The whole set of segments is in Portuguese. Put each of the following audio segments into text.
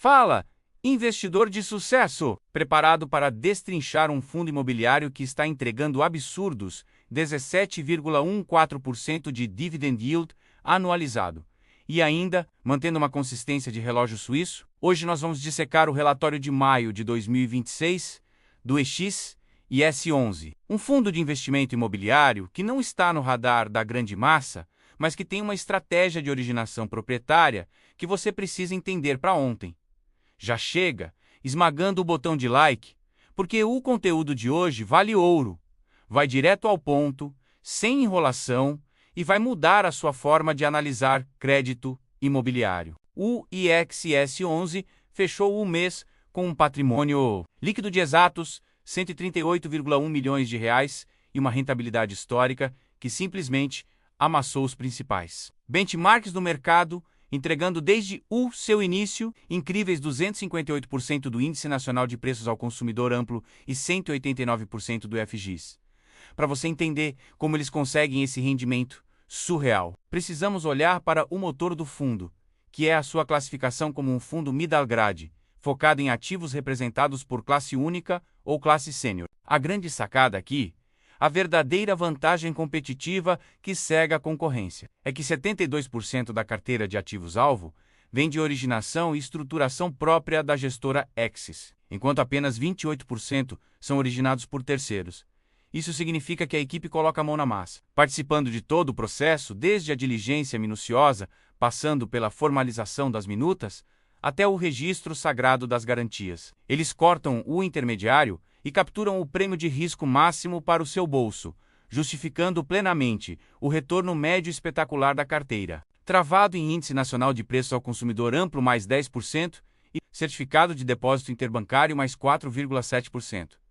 Fala, investidor de sucesso! Preparado para destrinchar um fundo imobiliário que está entregando absurdos 17,14% de dividend yield anualizado e ainda mantendo uma consistência de relógio suíço? Hoje nós vamos dissecar o relatório de maio de 2026 do EXS11, um fundo de investimento imobiliário que não está no radar da grande massa, mas que tem uma estratégia de originação proprietária que você precisa entender para ontem. Já chega esmagando o botão de like, porque o conteúdo de hoje vale ouro, vai direto ao ponto, sem enrolação e vai mudar a sua forma de analisar crédito imobiliário. O IXS11 fechou o mês com um patrimônio líquido de exatos 138,1 milhões de reais e uma rentabilidade histórica que simplesmente amassou os principais benchmarks do mercado, entregando desde o seu início incríveis 258% do Índice Nacional de Preços ao Consumidor Amplo e 189% do FGIS. Para você entender como eles conseguem esse rendimento surreal, precisamos olhar para o motor do fundo, que é a sua classificação como um fundo middle grade, focado em ativos representados por classe única ou classe sênior. A grande sacada aqui, a verdadeira vantagem competitiva que cega a concorrência, é que 72% da carteira de ativos-alvo vem de originação e estruturação própria da gestora Axis, enquanto apenas 28% são originados por terceiros. Isso significa que a equipe coloca a mão na massa, participando de todo o processo, desde a diligência minuciosa, passando pela formalização das minutas, até o registro sagrado das garantias. Eles cortam o intermediário e capturam o prêmio de risco máximo para o seu bolso, justificando plenamente o retorno médio espetacular da carteira. Travado em Índice Nacional de Preços ao Consumidor Amplo mais 10% e Certificado de Depósito Interbancário mais 4,7%.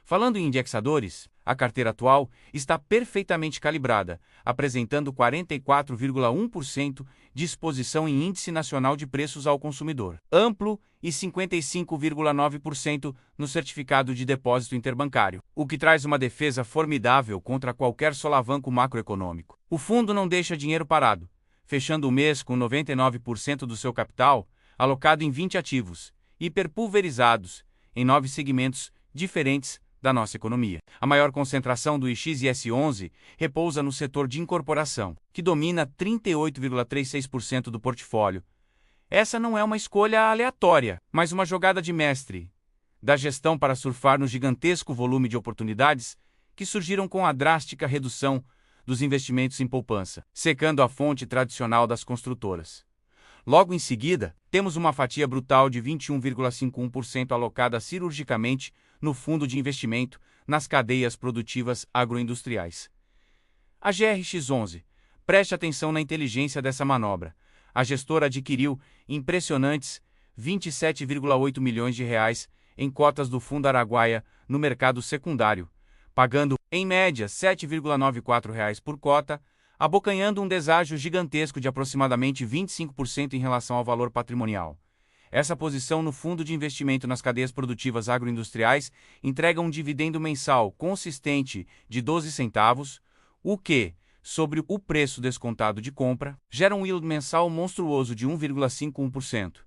Falando em indexadores, a carteira atual está perfeitamente calibrada, apresentando 44,1% de exposição em Índice Nacional de Preços ao Consumidor Amplo e 55,9% no Certificado de Depósito Interbancário, o que traz uma defesa formidável contra qualquer solavanco macroeconômico. O fundo não deixa dinheiro parado, fechando o mês com 99% do seu capital alocado em 20 ativos, hiperpulverizados, em 9 segmentos diferentes da nossa economia. A maior concentração do IXS11 repousa no setor de incorporação, que domina 38,36% do portfólio. Essa não é uma escolha aleatória, mas uma jogada de mestre da gestão para surfar no gigantesco volume de oportunidades que surgiram com a drástica redução dos investimentos em poupança, secando a fonte tradicional das construtoras. Logo em seguida, temos uma fatia brutal de 21,51% alocada cirurgicamente no fundo de investimento nas cadeias produtivas agroindustriais. A GRX11, preste atenção na inteligência dessa manobra. A gestora adquiriu impressionantes 27,8 milhões de reais em cotas do Fundo Araguaia no mercado secundário, pagando, em média, R$ 7,94 por cota, abocanhando um deságio gigantesco de aproximadamente 25% em relação ao valor patrimonial. Essa posição no fundo de investimento nas cadeias produtivas agroindustriais entrega um dividendo mensal consistente de 12 centavos, o que, sobre o preço descontado de compra, gera um yield mensal monstruoso de 1,51%.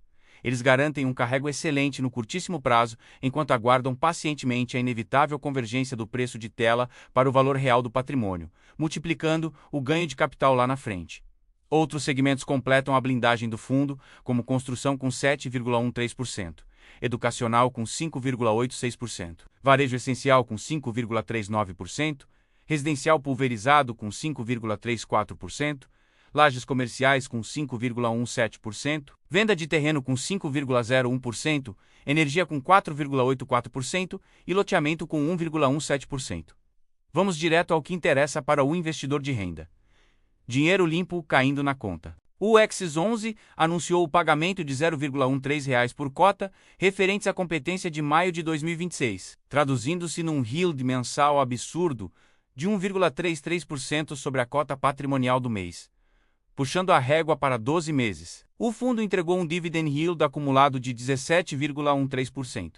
Eles garantem um carrego excelente no curtíssimo prazo, enquanto aguardam pacientemente a inevitável convergência do preço de tela para o valor real do patrimônio, multiplicando o ganho de capital lá na frente. Outros segmentos completam a blindagem do fundo, como construção com 7,13%, educacional com 5,86%, varejo essencial com 5,39%, residencial pulverizado com 5,34%, lajes comerciais com 5,17%, venda de terreno com 5,01%, energia com 4,84% e loteamento com 1,17%. Vamos direto ao que interessa para o investidor de renda. Dinheiro limpo caindo na conta. O EXS11 anunciou o pagamento de R$ 0,13 por cota, referentes à competência de maio de 2026, traduzindo-se num yield mensal absurdo de 1,33% sobre a cota patrimonial do mês, puxando a régua para 12 meses. O fundo entregou um dividend yield acumulado de 17,13%.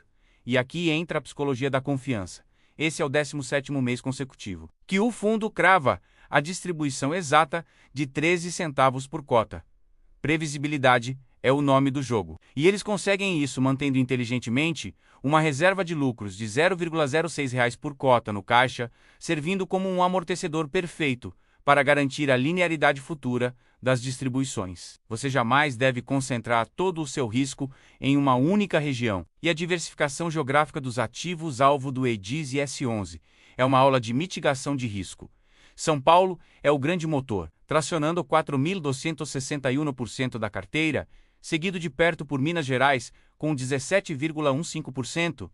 E aqui entra a psicologia da confiança. Esse é o 17º mês consecutivo que o fundo crava a distribuição exata de 13 centavos por cota. Previsibilidade é o nome do jogo. E eles conseguem isso mantendo inteligentemente uma reserva de lucros de R$ 0,06 por cota no caixa, servindo como um amortecedor perfeito para garantir a linearidade futura das distribuições. Você jamais deve concentrar todo o seu risco em uma única região. E a diversificação geográfica dos ativos alvo do EDIS e S11 é uma aula de mitigação de risco. São Paulo é o grande motor, tracionando 4.261% da carteira, seguido de perto por Minas Gerais, com 17,15%,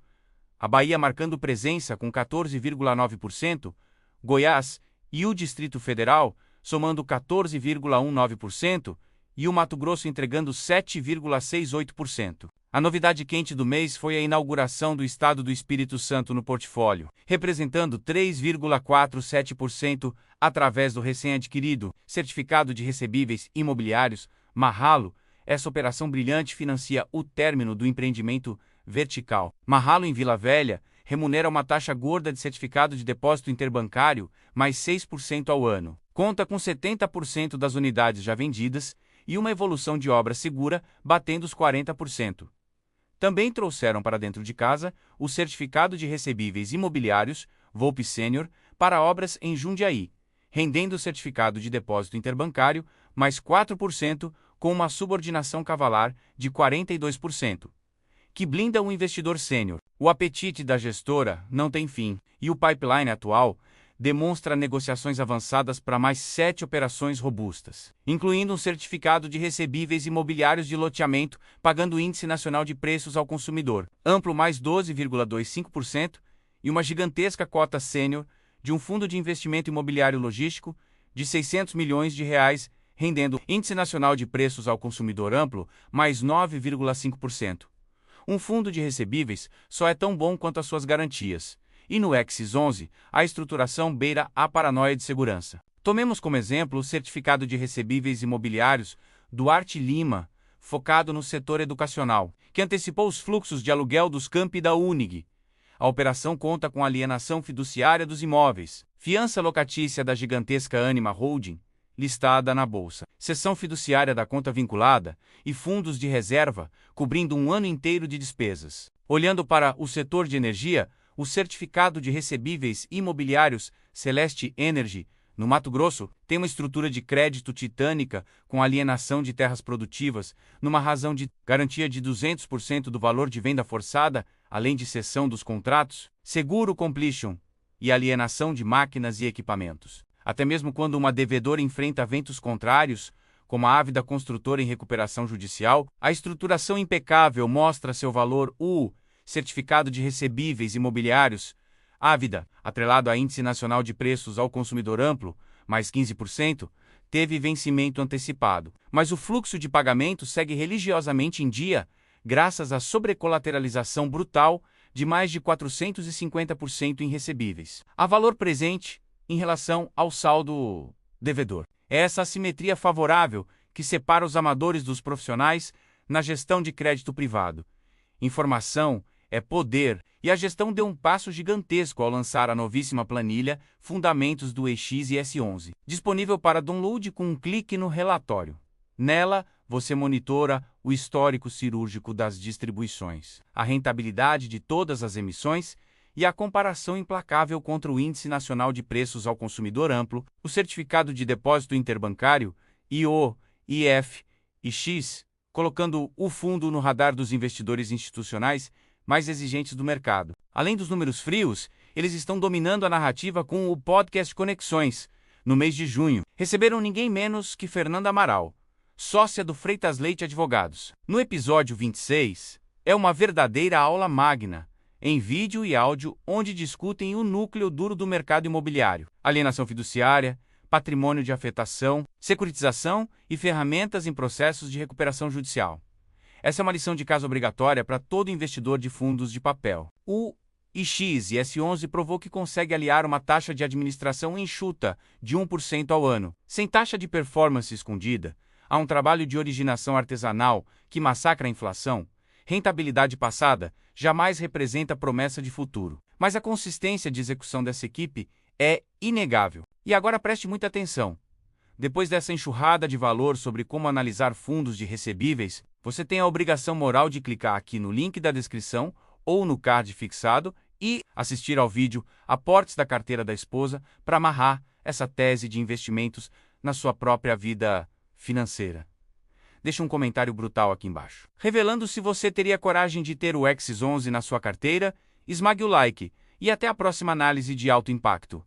a Bahia marcando presença com 14,9%, Goiás e o Distrito Federal somando 14,19% e o Mato Grosso entregando 7,68%. A novidade quente do mês foi a inauguração do Estado do Espírito Santo no portfólio, representando 3,47% através do recém-adquirido Certificado de Recebíveis Imobiliários, Marralo. Essa operação brilhante financia o término do empreendimento vertical. Marralo em Vila Velha remunera uma taxa gorda de certificado de depósito interbancário, mais 6% ao ano. Conta com 70% das unidades já vendidas e uma evolução de obra segura, batendo os 40%. Também trouxeram para dentro de casa o Certificado de Recebíveis Imobiliários, Volpe Sênior, para obras em Jundiaí, rendendo o certificado de depósito interbancário, mais 4%, com uma subordinação cavalar de 42%, que blinda o investidor sênior. O apetite da gestora não tem fim, e o pipeline atual demonstra negociações avançadas para mais 7 operações robustas, incluindo um certificado de recebíveis imobiliários de loteamento, pagando o Índice Nacional de Preços ao Consumidor, amplo mais 12,25%, e uma gigantesca cota sênior de um fundo de investimento imobiliário logístico de R$ 600 milhões, rendendo Índice Nacional de Preços ao Consumidor amplo mais 9,5%. Um fundo de recebíveis só é tão bom quanto as suas garantias. E no Exis 11, a estruturação beira a paranoia de segurança. Tomemos como exemplo o certificado de recebíveis imobiliários Duarte Lima, focado no setor educacional, que antecipou os fluxos de aluguel dos campi da Unig. A operação conta com alienação fiduciária dos imóveis, fiança locatícia da gigantesca Anima Holding, listada na Bolsa, cessão fiduciária da conta vinculada e fundos de reserva, cobrindo um ano inteiro de despesas. Olhando para o setor de energia, o certificado de recebíveis imobiliários Celeste Energy, no Mato Grosso, tem uma estrutura de crédito titânica com alienação de terras produtivas, numa razão de garantia de 200% do valor de venda forçada, além de cessão dos contratos, seguro completion e alienação de máquinas e equipamentos. Até mesmo quando uma devedora enfrenta ventos contrários, como a ávida construtora em recuperação judicial, a estruturação impecável mostra seu valor. O Certificado de Recebíveis Imobiliários Ávida, atrelado a Índice Nacional de Preços ao Consumidor amplo, mais 15%, teve vencimento antecipado, mas o fluxo de pagamento segue religiosamente em dia, graças à sobrecolateralização brutal de mais de 450% em recebíveis. Há valor presente em relação ao saldo devedor. É essa assimetria favorável que separa os amadores dos profissionais na gestão de crédito privado. Informação é poder, e a gestão deu um passo gigantesco ao lançar a novíssima planilha Fundamentos do EX e S11, disponível para download com um clique no relatório. Nela, você monitora o histórico cirúrgico das distribuições, a rentabilidade de todas as emissões e a comparação implacável contra o Índice Nacional de Preços ao Consumidor amplo, o Certificado de Depósito Interbancário, IO, IF e X, colocando o fundo no radar dos investidores institucionais mais exigentes do mercado. Além dos números frios, eles estão dominando a narrativa com o podcast Conexões. No mês de junho, receberam ninguém menos que Fernanda Amaral, sócia do Freitas Leite Advogados. No episódio 26, é uma verdadeira aula magna, em vídeo e áudio, onde discutem o núcleo duro do mercado imobiliário, alienação fiduciária, patrimônio de afetação, securitização e ferramentas em processos de recuperação judicial. Essa é uma lição de casa obrigatória para todo investidor de fundos de papel. O IX e S11 provou que consegue aliar uma taxa de administração enxuta de 1% ao ano, sem taxa de performance escondida, a um trabalho de originação artesanal que massacra a inflação. Rentabilidade passada jamais representa promessa de futuro, mas a consistência de execução dessa equipe é inegável. E agora preste muita atenção. Depois dessa enxurrada de valor sobre como analisar fundos de recebíveis, Você tem a obrigação moral de clicar aqui no link da descrição ou no card fixado e assistir ao vídeo Aportes da Carteira da Esposa para amarrar essa tese de investimentos na sua própria vida financeira. Deixe um comentário brutal aqui embaixo, revelando se você teria coragem de ter o Axis 11 na sua carteira. Esmague o like e até a próxima análise de alto impacto.